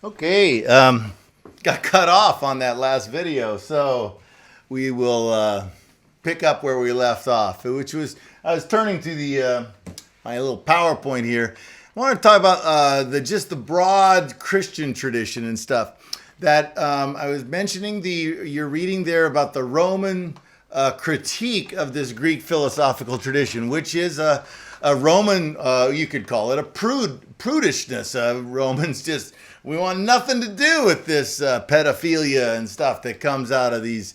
Okay, got cut off on that last video, so we will pick up where we left off, which was I was turning to the my little PowerPoint here. I want to talk about the broad Christian tradition and stuff that I was mentioning. You're reading there about the Roman critique of this Greek philosophical tradition, which is a Roman, you could call it a prudishness. Romans just, we want nothing to do with this pedophilia and stuff that comes out of these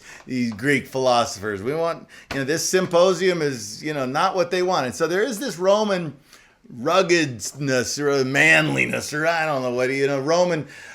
Greek philosophers. We want, this symposium is, not what they want. And so there is this Roman ruggedness or manliness, or I don't know what,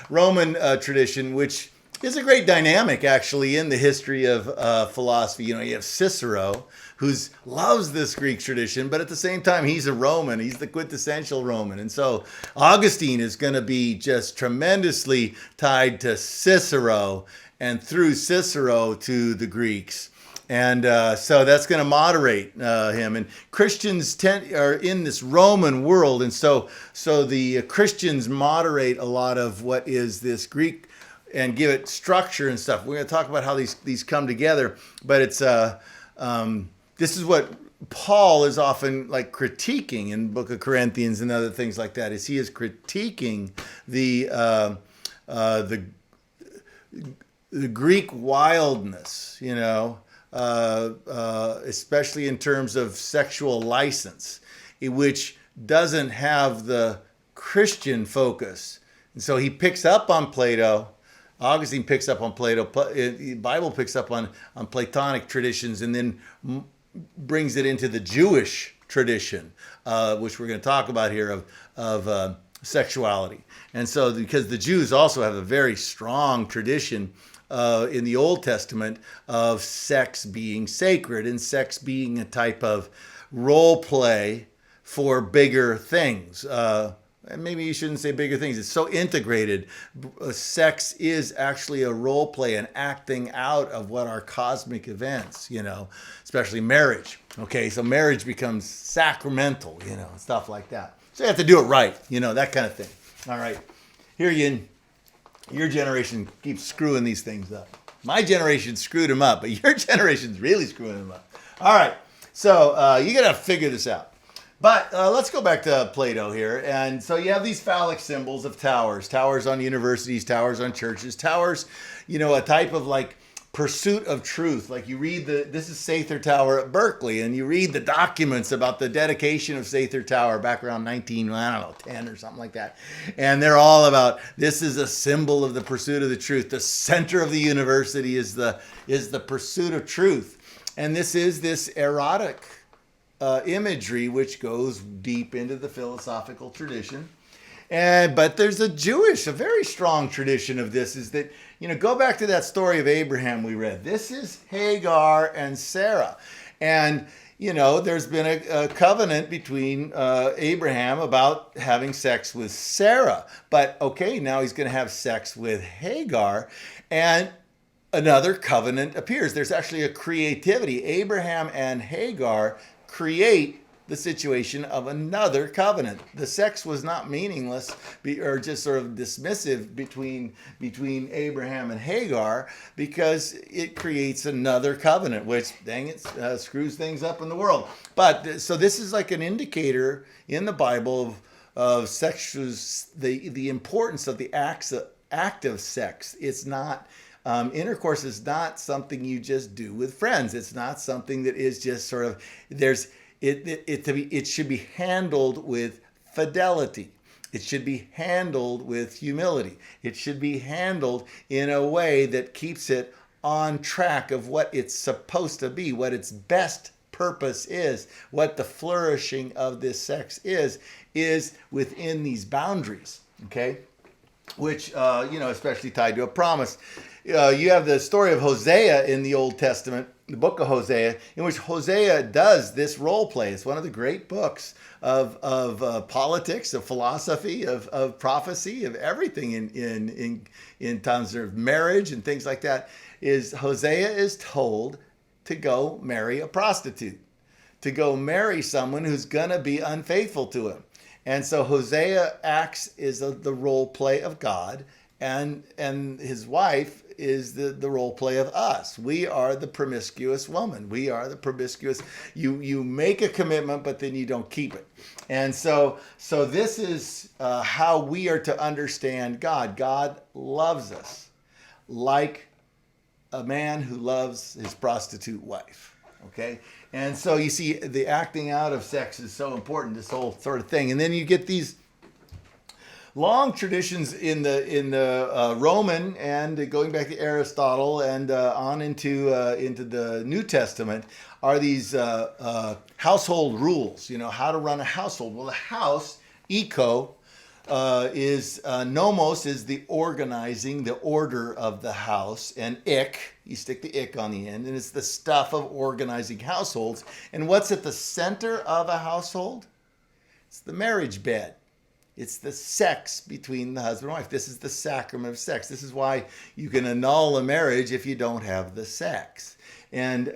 Roman tradition, which is a great dynamic actually in the history of philosophy. You have Cicero, who loves this Greek tradition, but at the same time, he's a Roman. He's the quintessential Roman. And so Augustine is going to be just tremendously tied to Cicero and through Cicero to the Greeks. And so that's going to moderate him. And Christians are in this Roman world. And so the Christians moderate a lot of what is this Greek and give it structure and stuff. We're going to talk about how these come together. But it's this is what Paul is often like critiquing in the Book of Corinthians and other things like that. Is he is critiquing the Greek wildness, especially in terms of sexual license, which doesn't have the Christian focus. And so he picks up on Plato. Augustine picks up on Plato. The Bible picks up on Platonic traditions, and then brings it into the Jewish tradition, which we're going to talk about here of sexuality. And so, because the Jews also have a very strong tradition in the Old Testament of sex being sacred and sex being a type of role play for bigger things. And maybe you shouldn't say bigger things. It's so integrated. Sex is actually a role play, an acting out of what are cosmic events, especially marriage. Okay, so marriage becomes sacramental, stuff like that. So you have to do it right, that kind of thing. All right, your generation keeps screwing these things up. My generation screwed them up, but your generation's really screwing them up. All right, so you got to figure this out. But let's go back to Plato here. And so you have these phallic symbols of towers on universities, towers on churches, towers, a type of like pursuit of truth. Like you read this is Sather Tower at Berkeley, and you read the documents about the dedication of Sather Tower back around 10 or something like that. And they're all about, this is a symbol of the pursuit of the truth. The center of the university is the pursuit of truth. And this is this erotic imagery which goes deep into the philosophical tradition. But there's a very strong tradition of this, is that, go back to that story of Abraham we read. This is Hagar and Sarah. And, there's been a covenant between Abraham about having sex with Sarah. But, okay, now he's going to have sex with Hagar. And another covenant appears. There's actually a creativity. Abraham and Hagar create the situation of another covenant. The sex was not meaningless or just sort of dismissive between Abraham and Hagar, because it creates another covenant, which, dang it, screws things up in the world. But so this is like an indicator in the Bible of sex, the importance of the act of sex. It's not intercourse is not something you just do with friends. It's not something that is just sort of, it should be handled with fidelity. It should be handled with humility. It should be handled in a way that keeps it on track of what it's supposed to be, what its best purpose is, what the flourishing of this sex is within these boundaries, okay? Which, especially tied to a promise. You have the story of Hosea in the Old Testament, the book of Hosea, in which Hosea does this role play. It's one of the great books of politics, of philosophy, of prophecy, of everything in terms of marriage and things like that. Is Hosea is told to go marry a prostitute, to go marry someone who's going to be unfaithful to him. And so Hosea acts as the role play of God and his wife is the role play of us. We are the promiscuous woman. We are the promiscuous. You make a commitment, but then you don't keep it. And so this is how we are to understand God. God loves us like a man who loves his prostitute wife. Okay? And so you see, the acting out of sex is so important, this whole sort of thing. And then you get these long traditions in the Roman, and going back to Aristotle and on into the New Testament, are these household rules. You know, how to run a household. Well, the house, eco, is nomos is the organizing, the order of the house, and ik, you stick the ik on the end, and it's the stuff of organizing households. And what's at the center of a household? It's the marriage bed. It's the sex between the husband and wife. This is the sacrament of sex. This is why you can annul a marriage if you don't have the sex. And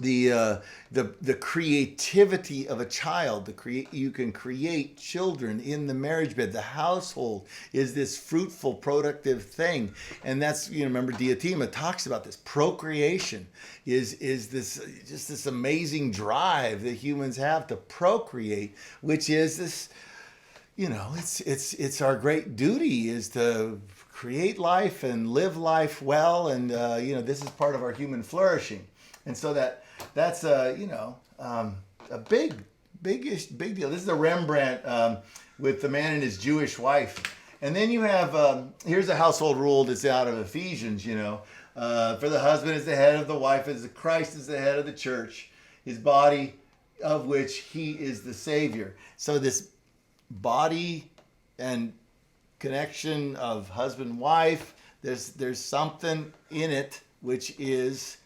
the creativity of a child, you can create children in the marriage bed. The household is this fruitful, productive thing. And that's, remember Diotima talks about this. Procreation is this just this amazing drive that humans have to procreate, which is this, it's our great duty is to create life and live life well, and this is part of our human flourishing, and so that's a big deal. This is a Rembrandt with the man and his Jewish wife, and then you have here's a household rule that's out of Ephesians. For the husband is the head of the wife, as Christ is the head of the church, his body, of which he is the Savior. So this body and connection of husband wife, there's something in it which is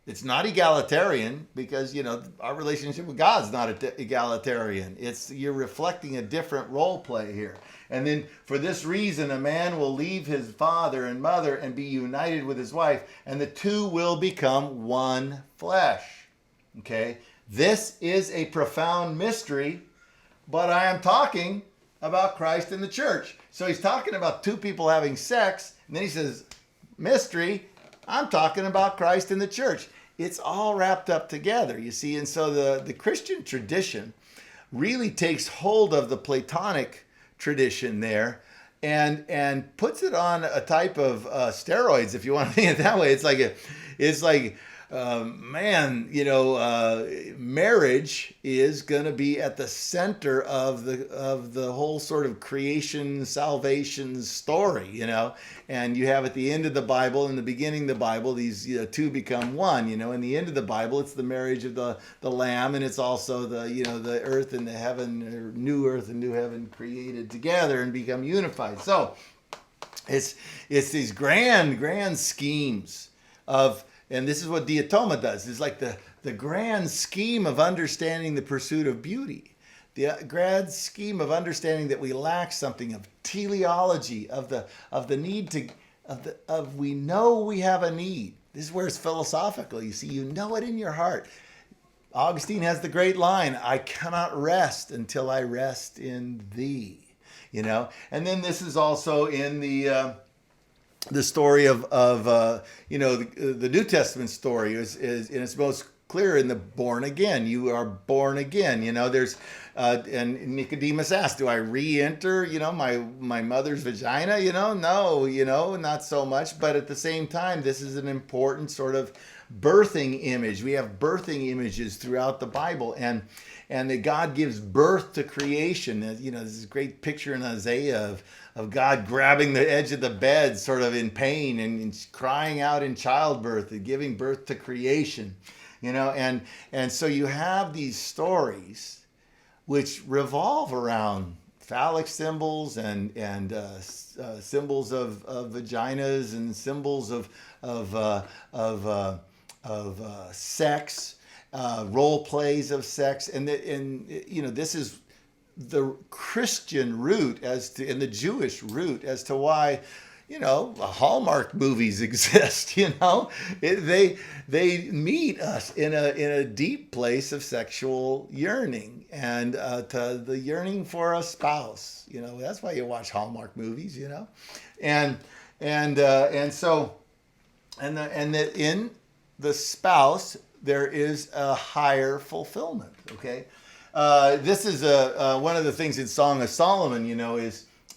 it's not egalitarian, because our relationship with God's not egalitarian. You're reflecting a different role play here. And then for this reason a man will leave his father and mother and be united with his wife, and the two will become one flesh. Okay, this is a profound mystery. But I am talking about Christ and the church. So he's talking about two people having sex, and then he says, mystery, I'm talking about Christ and the church. It's all wrapped up together, you see. And so the Christian tradition really takes hold of the Platonic tradition there and puts it on a type of steroids, if you want to think it that way. It's like marriage is going to be at the center of the whole sort of creation salvation story, and you have at the end of the Bible, in the beginning of the Bible, these two become one. In the end of the Bible, it's the marriage of the Lamb, and it's also the earth and the heaven, or new earth and new heaven created together and become unified. So it's these grand schemes of. And this is what Diotima does. It's like the grand scheme of understanding the pursuit of beauty. The grand scheme of understanding that we lack something, of teleology, of the need we know we have a need. This is where it's philosophical. You see, you know it in your heart. Augustine has the great line, I cannot rest until I rest in thee. And then this is also in the story of the New Testament story is in its most clear in the born again. You are born again. There's and Nicodemus asked, do I re-enter my mother's vagina? No, not so much. But at the same time, this is an important sort of birthing image. We have birthing images throughout the Bible, and that God gives birth to creation. There's this great picture in Isaiah of God grabbing the edge of the bed, sort of in pain, and crying out in childbirth and giving birth to creation. And so you have these stories which revolve around phallic symbols and symbols of vaginas and symbols of sex, role plays of sex, and this is the Christian root and the Jewish root as to why Hallmark movies exist. They meet us in a deep place of sexual yearning and to the yearning for a spouse. That's why you watch Hallmark movies. And so that in the spouse there is a higher fulfillment. Okay, this is one of the things in Song of Solomon.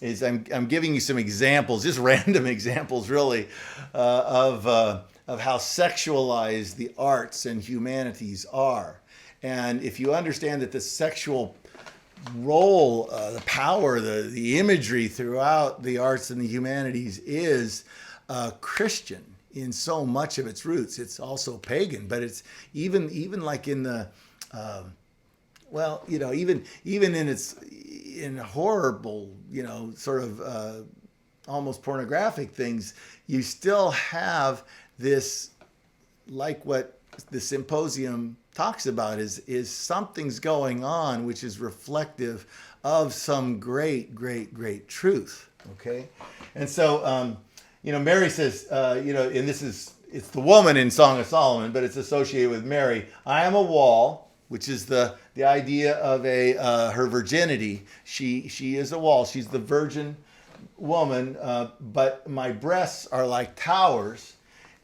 Is I'm giving you some examples, just random examples, really, of how sexualized the arts and humanities are. And if you understand that the sexual role, the power, the imagery throughout the arts and the humanities is Christian in so much of its roots. It's also pagan, but it's even like in the even in horrible, sort of almost pornographic things, you still have this, like what the Symposium talks about, is something's going on which is reflective of some great, great, great truth. Okay, and so Mary says, and it's the woman in Song of Solomon, but it's associated with Mary. I am a wall, which is the idea of her virginity. She is a wall. She's the virgin woman, but my breasts are like towers,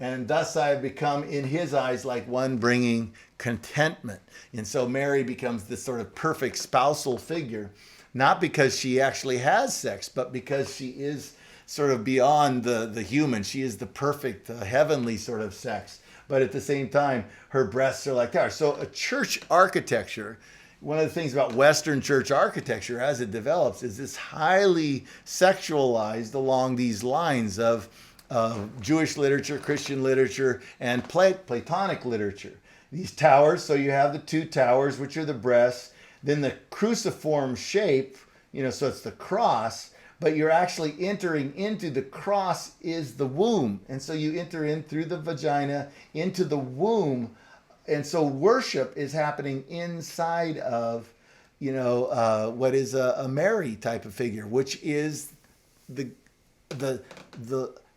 and thus I have become in his eyes like one bringing contentment. And so Mary becomes this sort of perfect spousal figure, not because she actually has sex, but because she is sort of beyond the human. She is the perfect heavenly sort of sex. But at the same time, her breasts are like towers. So a church architecture, one of the things about Western church architecture as it develops is this highly sexualized along these lines of Jewish literature, Christian literature, and Platonic literature. These towers, so you have the two towers, which are the breasts, then the cruciform shape, so it's the cross, but you're actually entering into the cross is the womb. And so you enter in through the vagina into the womb. And so worship is happening inside of, what is a Mary type of figure, which is the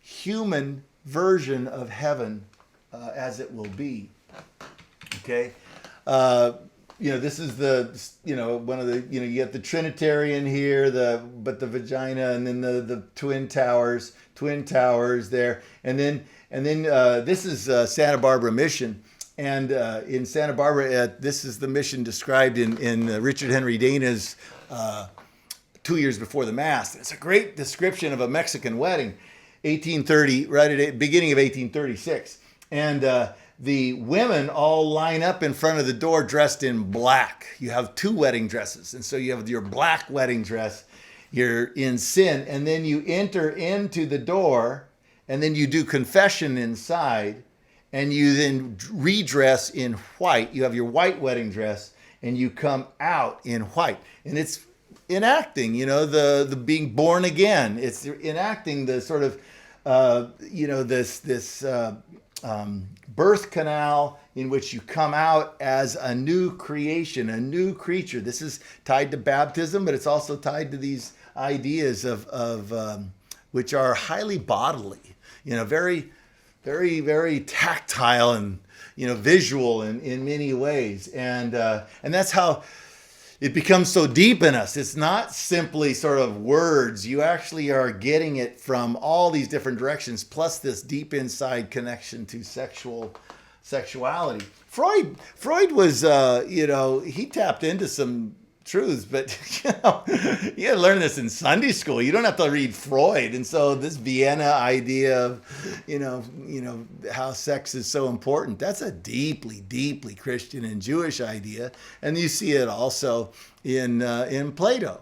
human version of heaven as it will be. Okay. This is one of the, you get the Trinitarian here, but the vagina, and then the twin towers there. And then this is Santa Barbara Mission. And in Santa Barbara, this is the mission described in Richard Henry Dana's 2 years before the Mass. It's a great description of a Mexican wedding, 1830, right at the beginning of 1836. And the women all line up in front of the door dressed in black. You have two wedding dresses. And so you have your black wedding dress, you're in sin, and then you enter into the door, and then you do confession inside, and you then redress in white. You have your white wedding dress, and you come out in white. And it's enacting, the being born again. It's enacting the sort of, this birth canal in which you come out as a new creation, a new creature. This is tied to baptism, but it's also tied to these ideas of which are highly bodily, very, very, very tactile and visual in many ways, and that's how it becomes so deep in us. It's not simply sort of words. You actually are getting it from all these different directions, plus this deep inside connection to sexuality. Freud was, he tapped into some truths, but you gotta learn this in Sunday school. You don't have to read Freud. And so this Vienna idea of, how sex is so important, that's a deeply, deeply Christian and Jewish idea. And you see it also in Plato.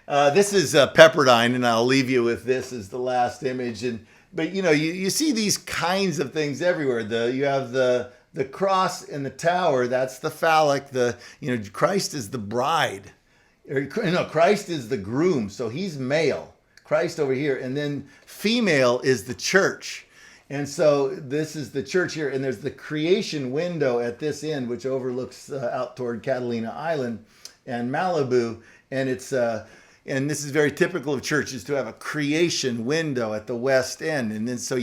This is Pepperdine, and I'll leave you with this as the last image. But you see these kinds of things everywhere. You have the cross and the tower. That's the phallic. Christ is the bride. Christ is the groom. So he's male. Christ over here, and then female is the church. And so this is the church here, and there's the creation window at this end, which overlooks out toward Catalina Island and Malibu, and it's and this is very typical of churches, to have a creation window at the west end, and then so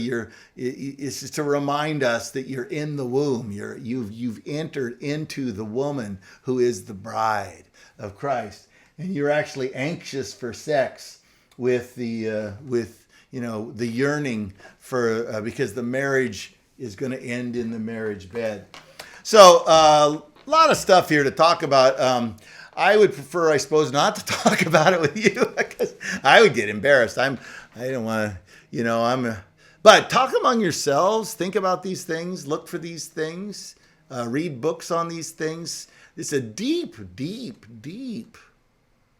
it's just to remind us that you're in the womb, you've entered into the woman who is the bride of Christ, and you're actually anxious for sex with the yearning for because the marriage is going to end in the marriage bed. So a lot of stuff here to talk about. I would prefer, I suppose, not to talk about it with you because I would get embarrassed. I don't want to, but talk among yourselves. Think about these things. Look for these things. Read books on these things. It's a deep, deep, deep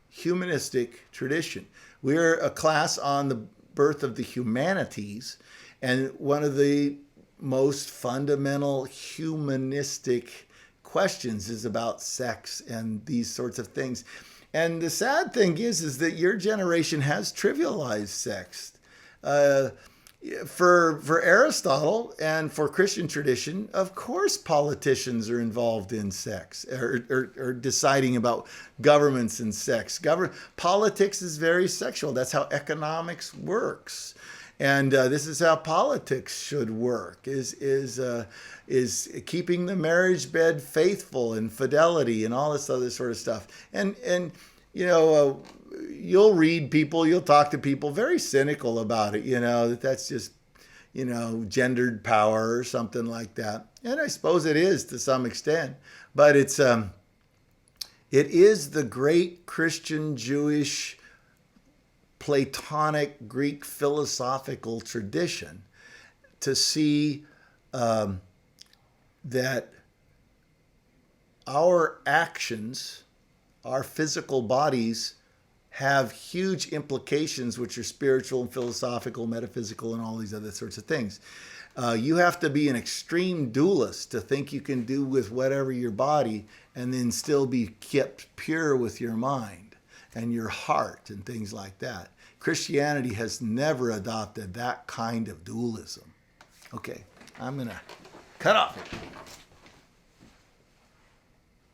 humanistic tradition. We're a class on the birth of the humanities, and one of the most fundamental humanistic questions is about sex and these sorts of things. And the sad thing is that your generation has trivialized sex. For Aristotle and for Christian tradition, of course politicians are involved in sex or deciding about governments and sex. Politics is very sexual. That's how economics works. And this is how politics should work, is keeping the marriage bed faithful and fidelity and all this other sort of stuff. And you'll read people, you'll talk to people very cynical about it, that's just, gendered power or something like that. And I suppose it is to some extent, but it is the great Christian, Jewish, Platonic, Greek philosophical tradition to see that our actions, our physical bodies, have huge implications, which are spiritual and philosophical, metaphysical, and all these other sorts of things. You have to be an extreme dualist to think you can do with whatever your body and then still be kept pure with your mind and your heart and things like that. Christianity has never adopted that kind of dualism. Okay, I'm going to cut off.